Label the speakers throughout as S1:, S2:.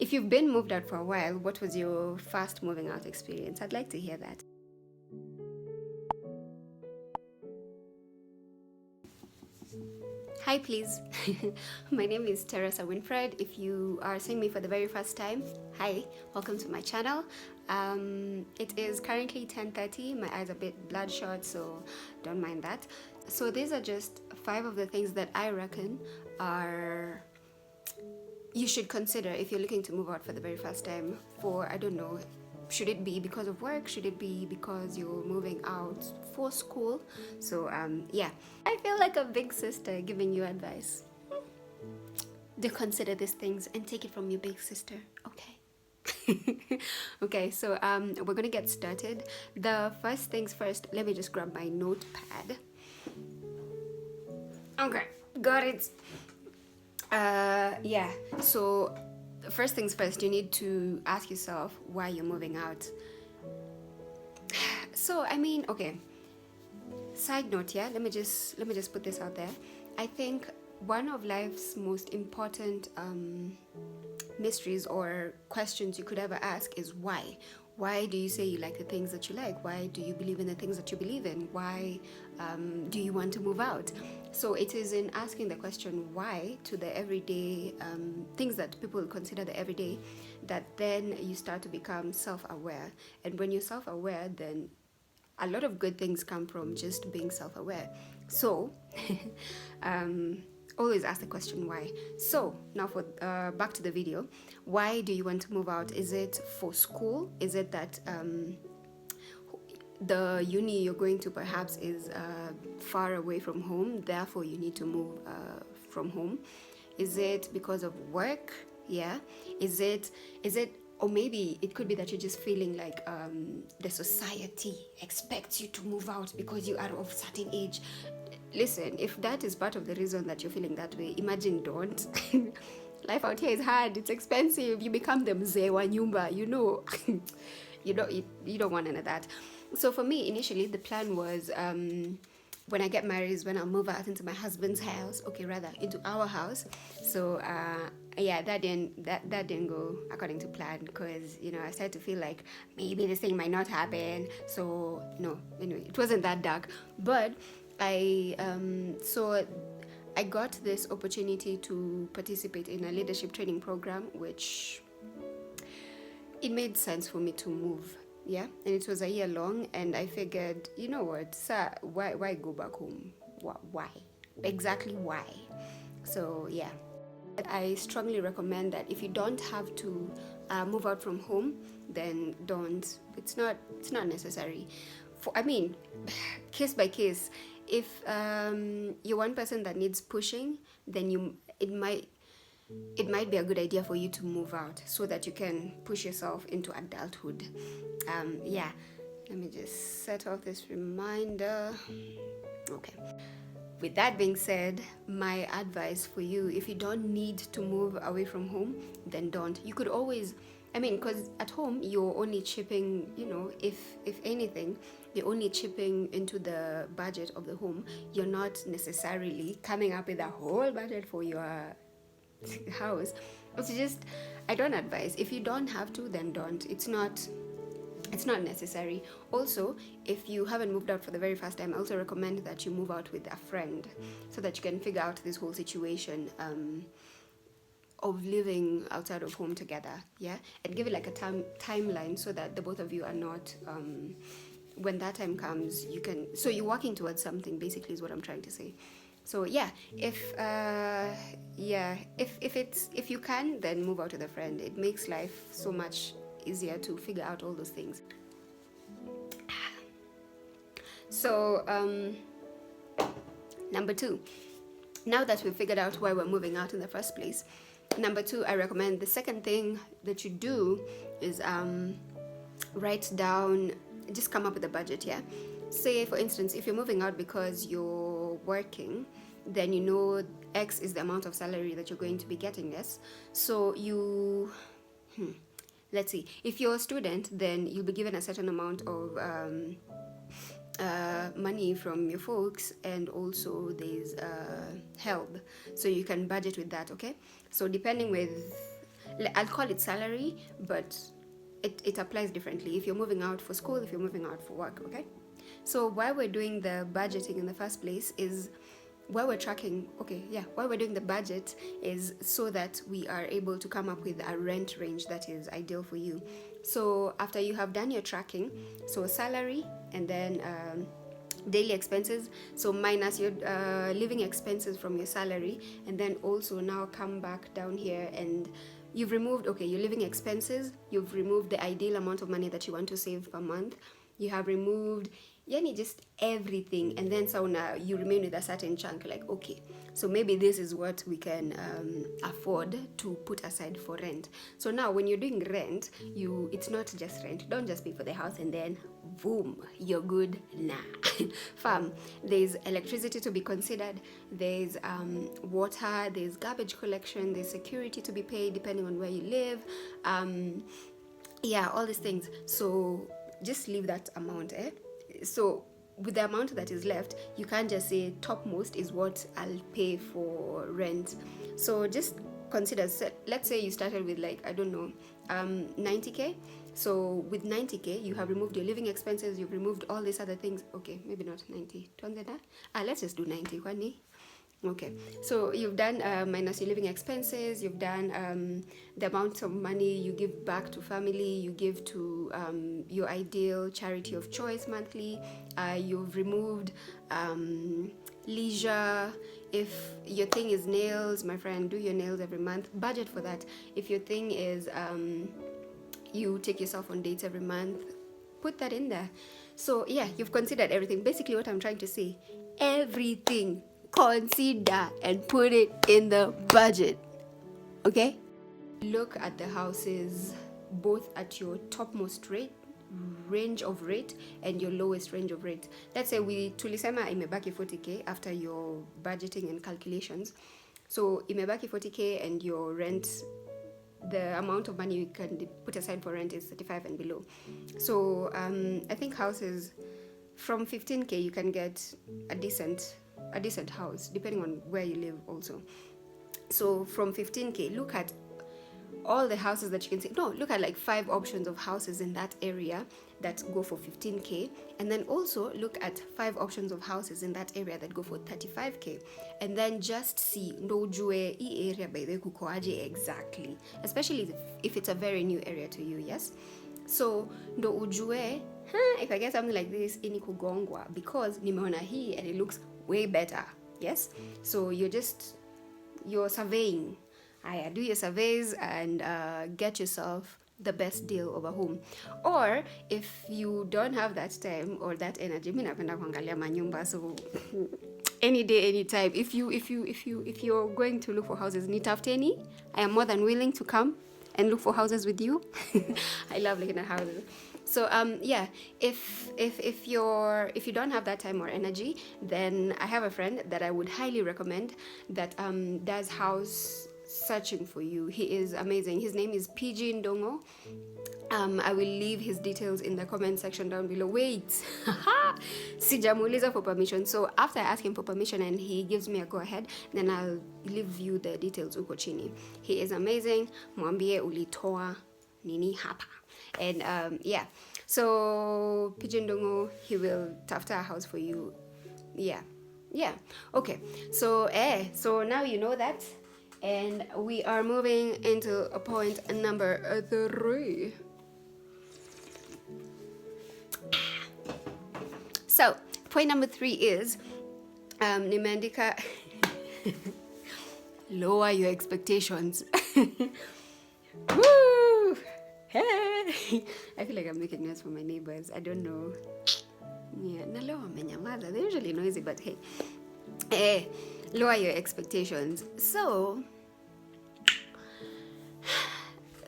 S1: if you've been moved out for a while, what was your first moving out experience? I'd like to hear that. Hi, please. My name is Terri Winfred. If you are seeing me for the very first time, hi, welcome to my channel. It is currently 10:30. My eyes are a bit bloodshot, so don't mind that. So these are just 5 of the things that I reckon are you should consider if you're looking to move out for the very first time. For, I don't know, should it be because of work? Should it be because you're moving out for school? So yeah, I feel like a big sister giving you advice. Do consider these things and take it from your big sister, okay? Okay, so we're gonna get started. The first things first, let me just grab my notepad. Okay, got it. Yeah, so first things first, you need to ask yourself why you're moving out. So I mean, okay, side note, yeah, let me just put this out there. I think one of life's most important mysteries or questions you could ever ask is why. Why do you say you like the things that you like? Why do you believe in the things that you believe in? Why do you want to move out? So it is in asking the question why to the everyday things that people consider the everyday, that then you start to become self-aware. And when you're self-aware, then a lot of good things come from just being self-aware. So always ask the question why. So now for back to the video. Why do you want to move out? Is it for school? Is it that the uni you're going to perhaps is far away from home, therefore you need to move from home? Is it because of work? Yeah. Is it or maybe it could be that you're just feeling like the society expects you to move out because you are of a certain age. Listen, if that is part of the reason that you're feeling that way, imagine don't. Life out here is hard, it's expensive, you become the mzee wa nyumba, you know. you don't want none of that. So for me, initially, the plan was when I get married is when I'll move out into my husband's house, okay, rather into our house. So yeah, that didn't go according to plan, because you know I started to feel like maybe this thing might not happen. So no, anyway, it wasn't that dark, but I got this opportunity to participate in a leadership training program, which it made sense for me to move. Yeah, and it was a year long, and I figured, you know what, sir, why go back home? Why? Exactly why? So yeah, I strongly recommend that if you don't have to move out from home, then don't. It's not necessary. I mean, case by case. If you're one person that needs pushing, then it might be a good idea for you to move out so that you can push yourself into adulthood. Yeah, let me just set off this reminder. Okay. With that being said, my advice for you, if you don't need to move away from home, then don't. You could always, I mean, because at home you're only chipping, you know, if anything, you're only chipping into the budget of the home. You're not necessarily coming up with a whole budget for your house. It's just, I don't advise. If you don't have to, then don't. It's not necessary. Also, if you haven't moved out for the very first time, I also recommend that you move out with a friend so that you can figure out this whole situation of living outside of home together. Yeah, and give it like a timeline so that the both of you are not when that time comes, you can, so you're working towards something, basically, is what I'm trying to say. So yeah, if you can, then move out with a friend. It makes life so much easier to figure out all those things. So number 2, now that we've figured out why we're moving out in the first place, number 2, I recommend the second thing that you do is write down, just come up with a budget. Yeah, say for instance, if you're moving out because you're working, then you know X is the amount of salary that you're going to be getting. Yes, so you let's see, if you're a student, then you'll be given a certain amount of money from your folks, and also there's help, so you can budget with that. Okay, so depending with, I'll call it salary, but it applies differently if you're moving out for school, if you're moving out for work, okay? So why we're doing the budgeting in the first place is why we're tracking, why we're doing the budget is so that we are able to come up with a rent range that is ideal for you. So after you have done your tracking, so salary and then daily expenses, so minus your living expenses from your salary, and then also now come back down here and you've removed your living expenses, you've removed the ideal amount of money that you want to save per month, you have removed just everything, and then so now you remain with a certain chunk, like okay, so maybe this is what we can afford to put aside for rent. So now when you're doing rent, it's not just rent. Don't just pay for the house and then boom, you're good. Nah. Fam, there's electricity to be considered, there's water, there's garbage collection, there's security to be paid depending on where you live, all these things. So just leave that amount. So with the amount that is left, you can't just say topmost is what I'll pay for rent. So just consider, let's say you started with 90k. So with 90k, you have removed your living expenses, you've removed all these other things. Okay, maybe not 90. Let's just do 90. Okay, so you've done minus your living expenses, you've done the amount of money you give back to family, you give to your ideal charity of choice monthly, you've removed leisure. If your thing is nails, my friend, do your nails every month, budget for that. If your thing is you take yourself on dates every month, put that in there. So you've considered everything. Basically what I'm trying to say, everything, consider and put it in the budget, okay? Look at the houses both at your topmost range of rate and your lowest range of rate. Let's say tulisema imebaki 40k after your budgeting and calculations. So imebaki 40k and your rent, the amount of money you can put aside for rent is 35 and below. So I think houses from 15k you can get a decent house depending on where you live also. So from 15k, look at all the houses that you can see. Look at 5 options of houses in that area that go for 15k, and then also look at 5 options of houses in that area that go for 35k, and then just see ndo ujue hii area by the way kukoaje exactly, especially if it's a very new area to you. Yes, so ndo ujue if I get something like this ini kugongwa because nimeona hii and it looks way better. Yes, so you're surveying. Do your surveys and get yourself the best deal of a home. Or if you don't have that time or that energy, mimi napenda kuangalia manyumba, so any day, anytime, if you're going to look for houses, nitafuteni. I am more than willing to come and look for houses with you. I love looking at houses. So if you don't have that time or energy, then I have a friend that I would highly recommend that does house searching for you. He is amazing. His name is PG Ndongo. I will leave his details in the comment section down below. Wait, sijamuuliza for permission. So after I ask him for permission and he gives me a go ahead, then I'll leave you the details uko chini. He is amazing. Mwambie ulitoa nini hapa. And so PG Ndongo, he will tafuta a house for you. Okay, so now you know that. And we are moving into a point number 3. So point number 3 is nimeandika lower your expectations. Woo! Hey! I feel like I'm making noise for my neighbors. I don't know. Nalo wamenyamaza. They're usually noisy, but hey. Lower your expectations. So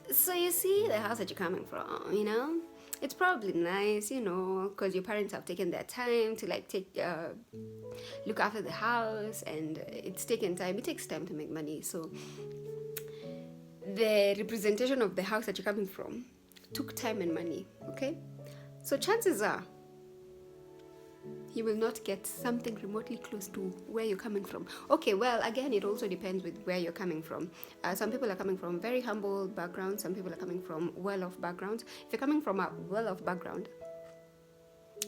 S1: you see the house that you're coming from, it's probably nice, because your parents have taken their time to look after the house, and it's taken time. It takes time to make money. So the representation of the house that you're coming from took time and money, okay? So chances are you will not get something remotely close to where you're coming from. Okay, well, again, it also depends with where you're coming from. Some people are coming from very humble backgrounds. Some people are coming from well-off backgrounds. If you're coming from a well-off background,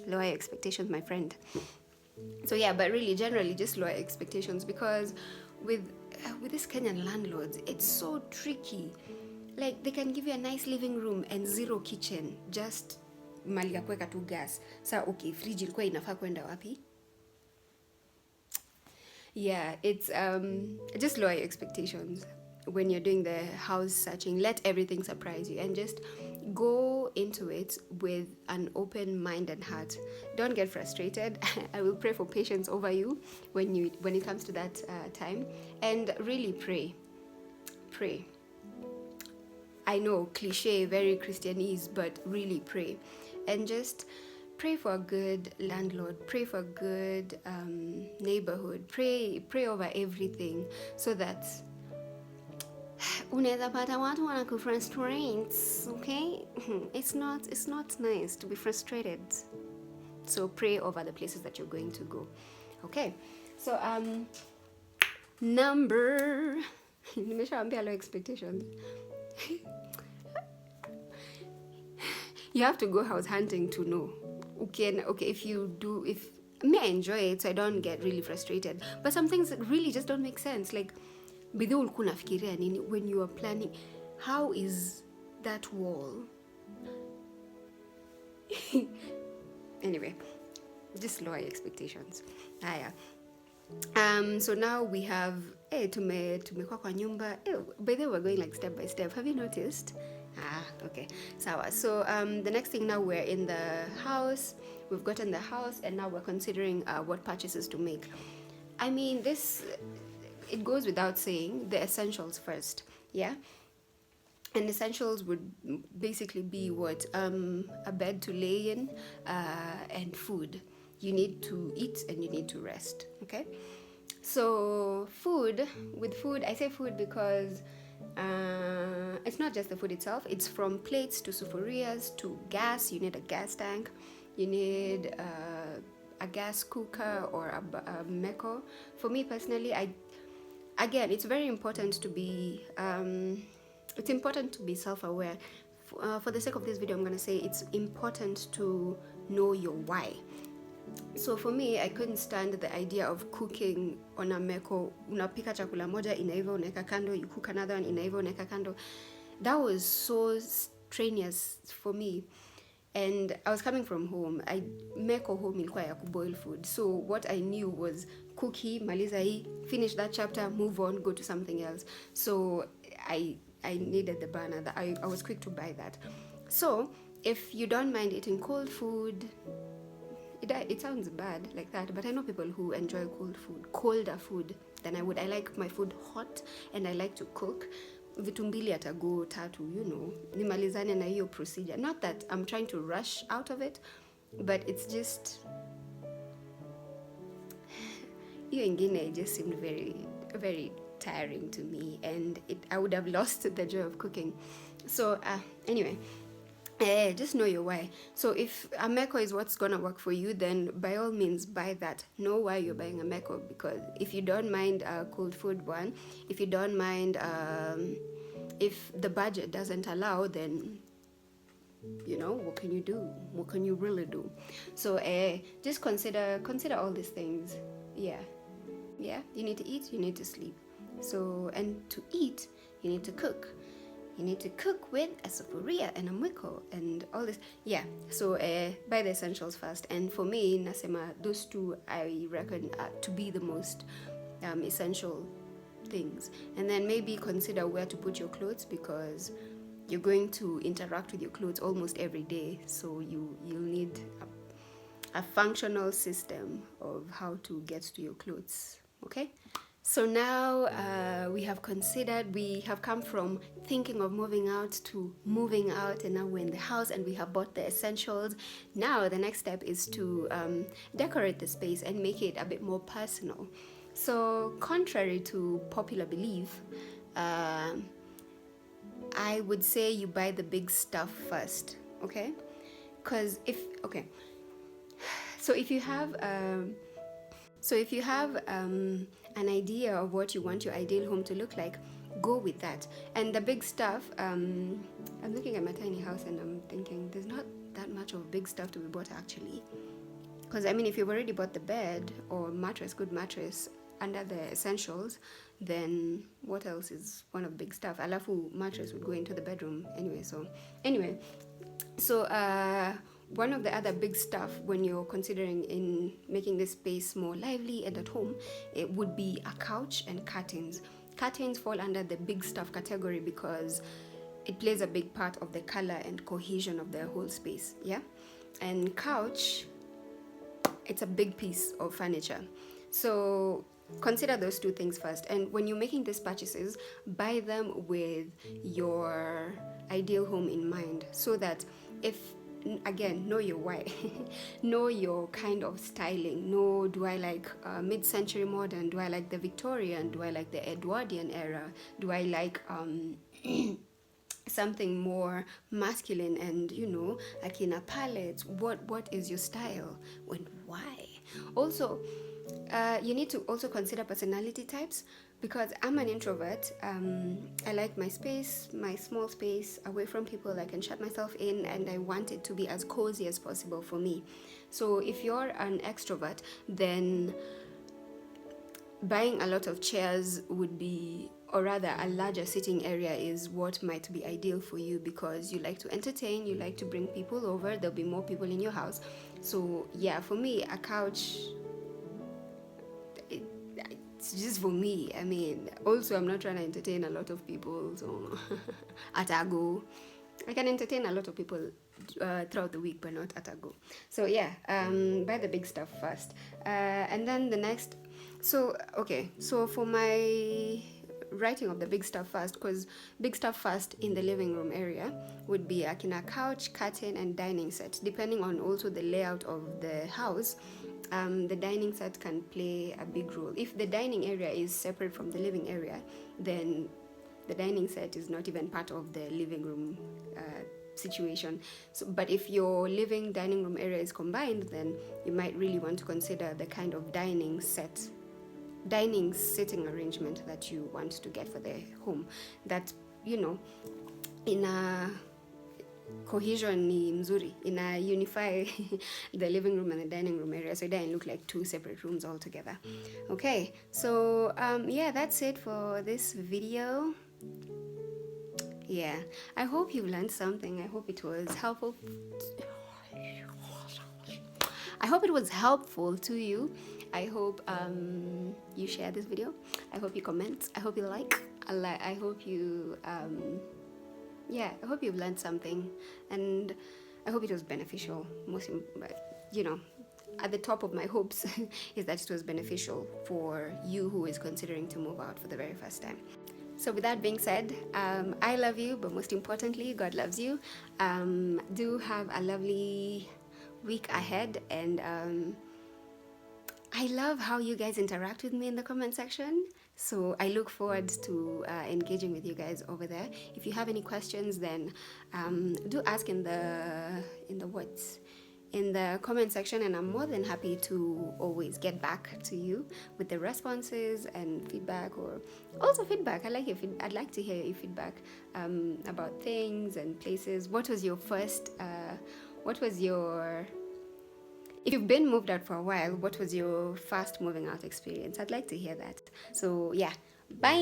S1: lower your expectations, my friend. So yeah, but really, generally, just lower expectations, because with these Kenyan landlords, it's so tricky. Like, they can give you a nice living room and zero kitchen, just mali ya kuweka tu gas. Sa okay, fridge ilikuwa inafaa kwenda wapi? Yeah, it's just lower your expectations when you're doing the house searching. Let everything surprise you, and just go into it with an open mind and heart. Don't get frustrated. I will pray for patience over you when it comes to that time, and really pray. I know, cliche, very Christianese, but really pray. And just pray for a good landlord, pray for a good neighborhood, pray over everything, so that unaweza pata watu wanakufrustrate, okay? It's not nice to be frustrated. So pray over the places that you're going to go. Okay. So number nimeshaambia low expectations. You have to go house hunting to know. Okay, if me, I enjoy it, so I don't get really frustrated. But some things really just don't make sense. Like, bidhi ulikuwa unafikiria nini when you are planning? How is that wall? Anyway, just lower expectations. So now we have tumekuwa kwa nyumba. By the way, we're going like step by step. Have you noticed? Okay, sawa. So the next thing, now we're in the house. We've gotten the house, and now we're considering what purchases to make. I mean, it goes without saying, the essentials first, yeah? And essentials would basically be what? A bed to lay in, and food. You need to eat and you need to rest, okay? So with food, I say food because it's not just the food itself. It's from plates to sufurias to gas. You need a gas tank. You need a gas cooker or a meko. For me personally, again, it's very important to be self-aware. For the sake of this video, I'm going to say it's important to know your why. So for me, I couldn't stand the idea of cooking on a meko. Unapika chakula moja, inaiva unaweka kando, you cook another one, inaiva unaweka kando. That was so strenuous for me. And I was coming from home. Meko home ilikuwa ya kuboil food. So what I knew was cook hii, maliza hii, finish that chapter, move on, go to something else. So I needed the burner. I was quick to buy that. So if you don't mind eating cold food, it sounds bad like that, but I know people who enjoy colder food than I would. I like my food hot, and I like to cook. Vitu mbili atago tatu, nimalizane na hiyo procedure. Not that I'm trying to rush out of it, but it's just hiyo ingine just seemed very, very tiring to me, and I would have lost the joy of cooking. So anyway, just know your why. So if a meko is what's gonna work for you, then by all means buy that. Know why you're buying a meko, because if you don't mind cold food one, if you don't mind if the budget doesn't allow, then what can you do? What can you really do? So just consider all these things. Yeah, you need to eat, you need to sleep. So, and to eat, you need to cook. You need to cook with a sufuria and a mwiko and all this. Yeah, so buy the essentials first. And for me, nasema, those two I reckon to be the most essential things. And then maybe consider where to put your clothes, because you're going to interact with your clothes almost every day. So you'll need a functional system of how to get to your clothes, okay? So now we have come from thinking of moving out to moving out, and now we're in the house and we have bought the essentials. Now the next step is to decorate the space and make it a bit more personal. So contrary to popular belief, I would say you buy the big stuff first, okay? Because So if you have an idea of what you want your ideal home to look like, go with that. And the big stuff, I'm looking at my tiny house and I'm thinking there's not that much of big stuff to be bought actually. Because I mean, if you've already bought the bed or mattress, good mattress, under the essentials, then what else is one of the big stuff? Alafu mattress would go into the bedroom anyway. So one of the other big stuff when you're considering in making this space more lively and at home, it would be a couch and curtains. Curtains fall under the big stuff category because it plays a big part of the color and cohesion of the whole space, yeah? And couch, it's a big piece of furniture. So consider those two things first. And when you're making these purchases, buy them with your ideal home in mind, so that if, again, know your why, know your kind of styling. Know, do I like mid-century modern? Do I like the Victorian? Do I like the Edwardian era? Do I like something more masculine and, you know, like in a palette? What is your style and why? Also, you need to also consider personality types, because I'm an introvert. I like my space, my small space, away from people. I can shut myself in, and I want it to be as cozy as possible for me. So if you're an extrovert, then buying a lot of chairs would be, or rather a larger sitting area is what might be ideal for you, because you like to entertain, you like to bring people over, there'll be more people in your house. So yeah, for me, a couch, it's just for me. I mean, also I'm not trying to entertain a lot of people, so at a go. I can entertain a lot of people throughout the week, but not at a go. So yeah, buy the big stuff first, and then the next. So for my writing of the big stuff first, because big stuff first in the living room area would be a couch, curtain, and dining set. Depending on also the layout of the house, the dining set can play a big role. If the dining area is separate from the living area, then the dining set is not even part of the living room situation. So, but if your living dining room area is combined, then you might really want to consider the kind of dining sitting arrangement that you want to get for the home, that, you know, in a cohesion ni mzuri, in a unify the living room and the dining room area, so it doesn't look like two separate rooms altogether. Okay, so yeah, that's it for this video. Yeah, I hope you learned something. I hope it was helpful. I hope it was helpful to you. I hope you share this video. I hope you comment. I hope you like. I hope you yeah, I hope you've learned something, and I hope it was beneficial. You know, at the top of my hopes is that it was beneficial for you who is considering to move out for the very first time. So with that being said, I love you, but most importantly, God loves you. Do have a lovely week ahead, and I love how you guys interact with me in the comment section. So I look forward to engaging with you guys over there. If you have any questions, then do ask in the comment section, and I'm more than happy to always get back to you with the responses and feedback, or also feedback. I'd like to hear your feedback about things and places. What was your if you've been moved out for a while, what was your first moving out experience? I'd like to hear that. So yeah, bye.